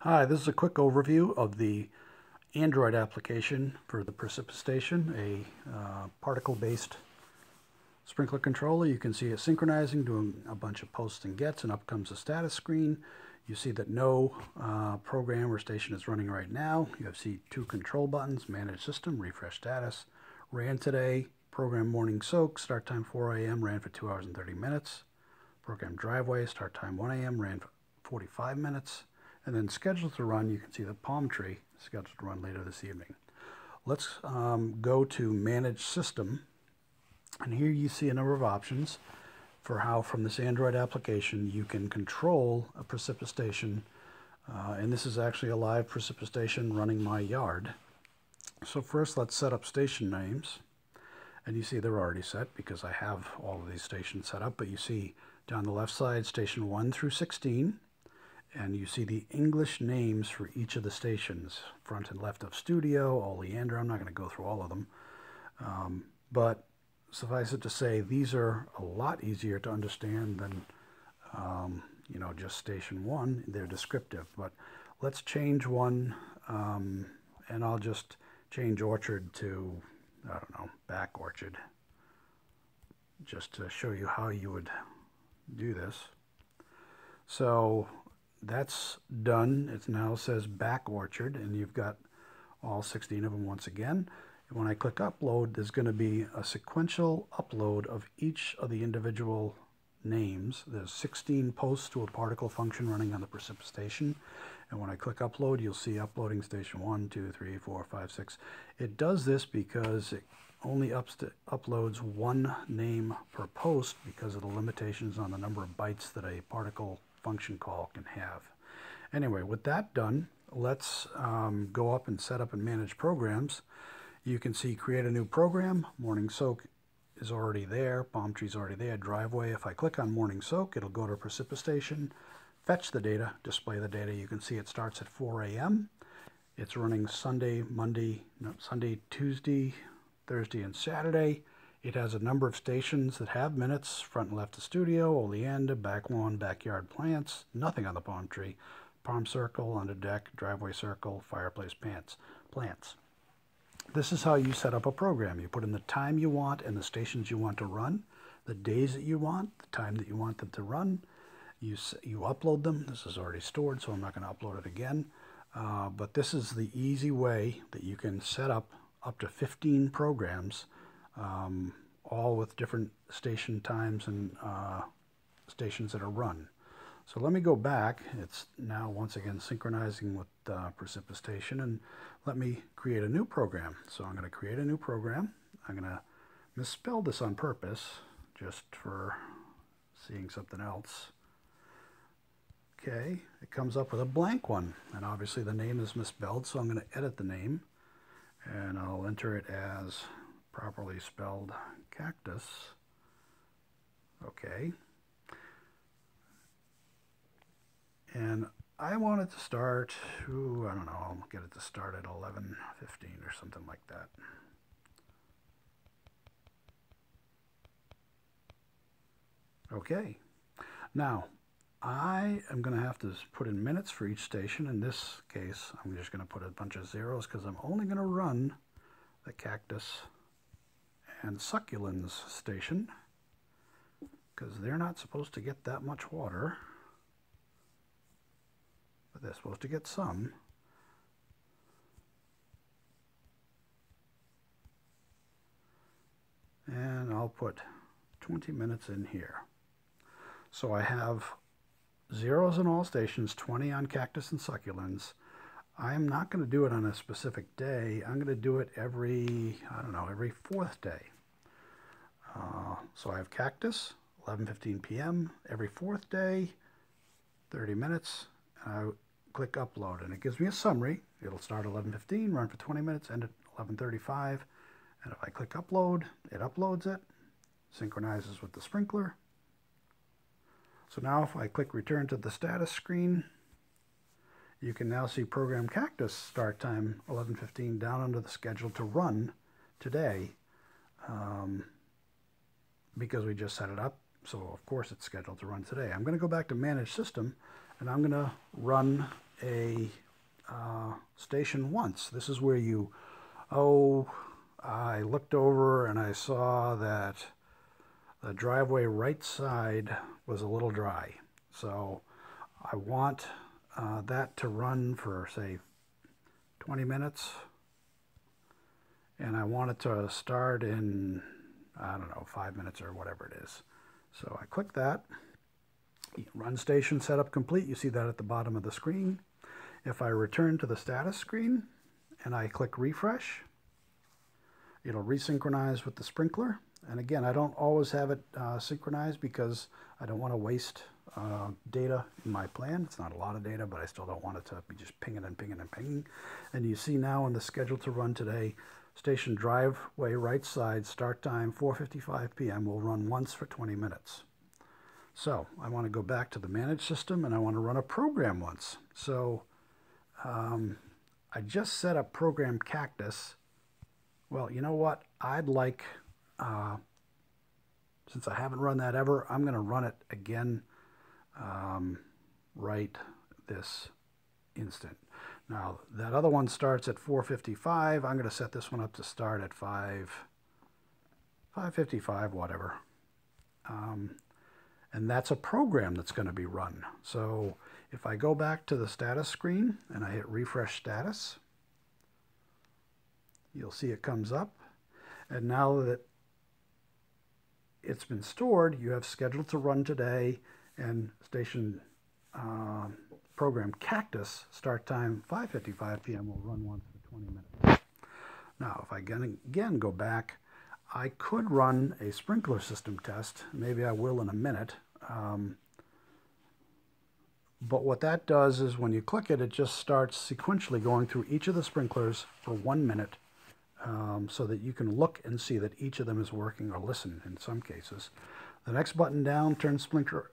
Hi, this is a quick overview of the Android application for the precipiSTATION, a particle-based sprinkler controller. You can see it synchronizing, doing a bunch of posts and gets, and up comes the status screen. You see that no program or station is running right now. You see two control buttons: Manage System, Refresh Status. Ran today, program Morning Soak, start time 4 a.m., ran for 2 hours and 30 minutes. Program Driveway, start time 1 a.m., ran for 45 minutes. And then scheduled to run, you can see the palm tree scheduled to run later this evening. Let's go to Manage System. And here you see a number of options for how from this Android application you can control a precipiSTATION. And this is actually a live precipiSTATION running my yard. So first let's set up station names. And you see they're already set because I have all of these stations set up. But you see down the left side, station 1 through 16. And you see the English names for each of the stations, front and left of studio, Oleander. I'm not going to go through all of them. But suffice it to say, these are a lot easier to understand than, just station 1. They're descriptive. But let's change one, and I'll just change orchard to, I don't know, back orchard, just to show you how you would do this. So that's done. It now says back orchard, and you've got all 16 of them once again. And when I click upload, there's going to be a sequential upload of each of the individual names. There's 16 posts to a particle function running on the precipiSTATION. And when I click upload, you'll see uploading station 1, 2, 3, 4, 5, 6. It does this because it only uploads one name per post because of the limitations on the number of bytes that a particle function call can have. Anyway, with that done, let's go up and set up and manage programs. You can see create a new program. Morning Soak is already there. Palm tree's already there. Driveway. If I click on Morning Soak, it'll go to precipiSTATION, fetch the data, display the data. You can see it starts at 4 a.m. It's running Sunday, Tuesday, Thursday, and Saturday. It has a number of stations that have minutes, front and left of studio, oleander, back lawn, backyard plants, nothing on the palm tree, palm circle, under deck, driveway circle, fireplace plants. This is how you set up a program. You put in the time you want and the stations you want to run, the days that you want, the time that you want them to run. You upload them. This is already stored, so I'm not going to upload it again. But this is the easy way that you can set up to 15 programs, all with different station times and stations that are run. So let me go back. It's now once again synchronizing with precipiSTATION, and let me create a new program. So I'm going to create a new program. I'm going to misspell this on purpose just for seeing something else. Okay, it comes up with a blank one, and obviously the name is misspelled, so I'm going to edit the name, and I'll enter it as properly spelled cactus. Okay. And I want it to start, I don't know, I'll get it to start at 11:15 or something like that. Okay. Now, I am going to have to put in minutes for each station. In this case, I'm just going to put a bunch of zeros because I'm only going to run the cactus and succulents station because they're not supposed to get that much water, but they're supposed to get some. And I'll put 20 minutes in here. So I have zeros on all stations, 20 on cactus and succulents. I'm not going to do it on a specific day. I'm going to do it every, every fourth day. So I have cactus, 11:15 p.m. every fourth day, 30 minutes. I click upload, and it gives me a summary. It'll start at 11:15, run for 20 minutes, end at 11:35. And if I click upload, it uploads it, synchronizes with the sprinkler. So now if I click return to the status screen, you can now see program cactus start time 11:15 down under the schedule to run today, because we just set it up. So of course it's scheduled to run today. I'm going to go back to manage system, and I'm going to run a station once. This is where you, I looked over and I saw that the driveway right side was a little dry. So I want that to run for, say, 20 minutes. And I want it to start in, I don't know, 5 minutes or whatever it is. So I click that. Run station setup complete. You see that at the bottom of the screen. If I return to the status screen and I click refresh, it'll resynchronize with the sprinkler. And again, I don't always have it synchronized because I don't want to waste data in my plan. It's not a lot of data, but I still don't want it to be just pinging and pinging and pinging. And you see now in the schedule to run today, station driveway right side, start time 4:55 p.m. will run once for 20 minutes. So I want to go back to the manage system and I want to run a program once. So I just set up program Cactus. Well, you know what? I'd like, since I haven't run that ever, I'm going to run it again right this instant. Now, that other one starts at 4:55. I'm going to set this one up to start at 5:55, whatever. And that's a program that's going to be run. So if I go back to the status screen and I hit refresh status, you'll see it comes up. And now that it's been stored, you have scheduled to run today, and station program Cactus, start time 5:55 p.m. will run once for 20 minutes. Now, if I again go back, I could run a sprinkler system test. Maybe I will in a minute. But what that does is when you click it, it just starts sequentially going through each of the sprinklers for 1 minute, so that you can look and see that each of them is working, or listen in some cases. The next button down turns sprinkler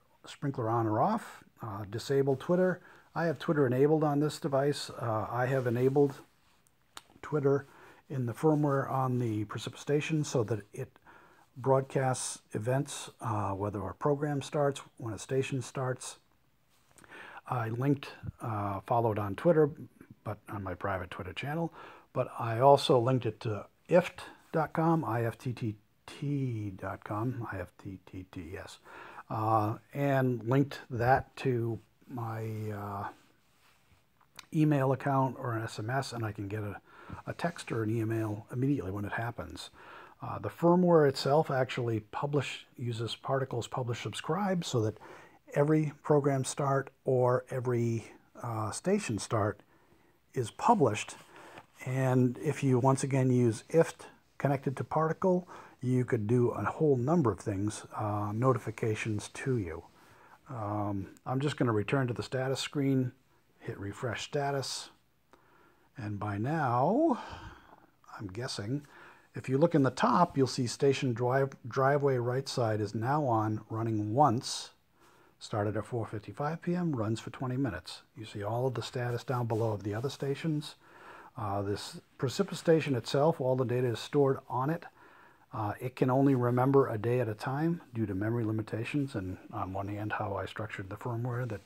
on or off. Disable Twitter. I have Twitter enabled on this device. I have enabled Twitter in the firmware on the precipiSTATION so that it broadcasts events, whether a program starts, when a station starts. I linked, followed on Twitter, but on my private Twitter channel. But I also linked it to ift.com, IFTTT.com, IFTTT, yes. And linked that to my email account or an SMS, and I can get a text or an email immediately when it happens. The firmware itself actually uses particles publish subscribe, so that every program start or every station start is published. And if you once again use IFT connected to Particle, you could do a whole number of things, notifications to you. I'm just going to return to the status screen, hit refresh status, and by now, I'm guessing, if you look in the top, you'll see station driveway right side is now on, running once, started at 4:55 p.m., runs for 20 minutes. You see all of the status down below of the other stations. This precipiSTATION itself, all the data is stored on it. It can only remember a day at a time due to memory limitations, and on one hand, how I structured the firmware that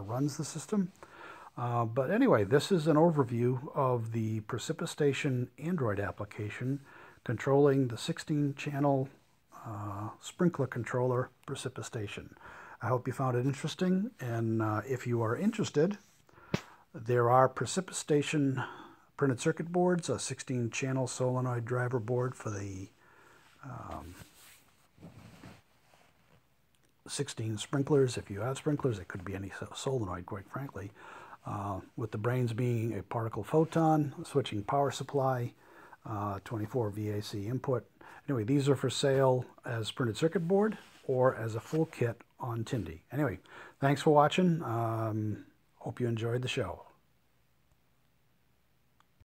runs the system. But anyway, this is an overview of the precipiSTATION Android application controlling the 16-channel sprinkler controller precipiSTATION. I hope you found it interesting, and if you are interested, there are precipiSTATION printed circuit boards, a 16-channel solenoid driver board for the 16 sprinklers. If you have sprinklers, it could be any solenoid, quite frankly, with the brains being a particle photon, switching power supply, 24 VAC input. Anyway, these are for sale as printed circuit board or as a full kit on Tindie. Anyway, thanks for watching. Hope you enjoyed the show.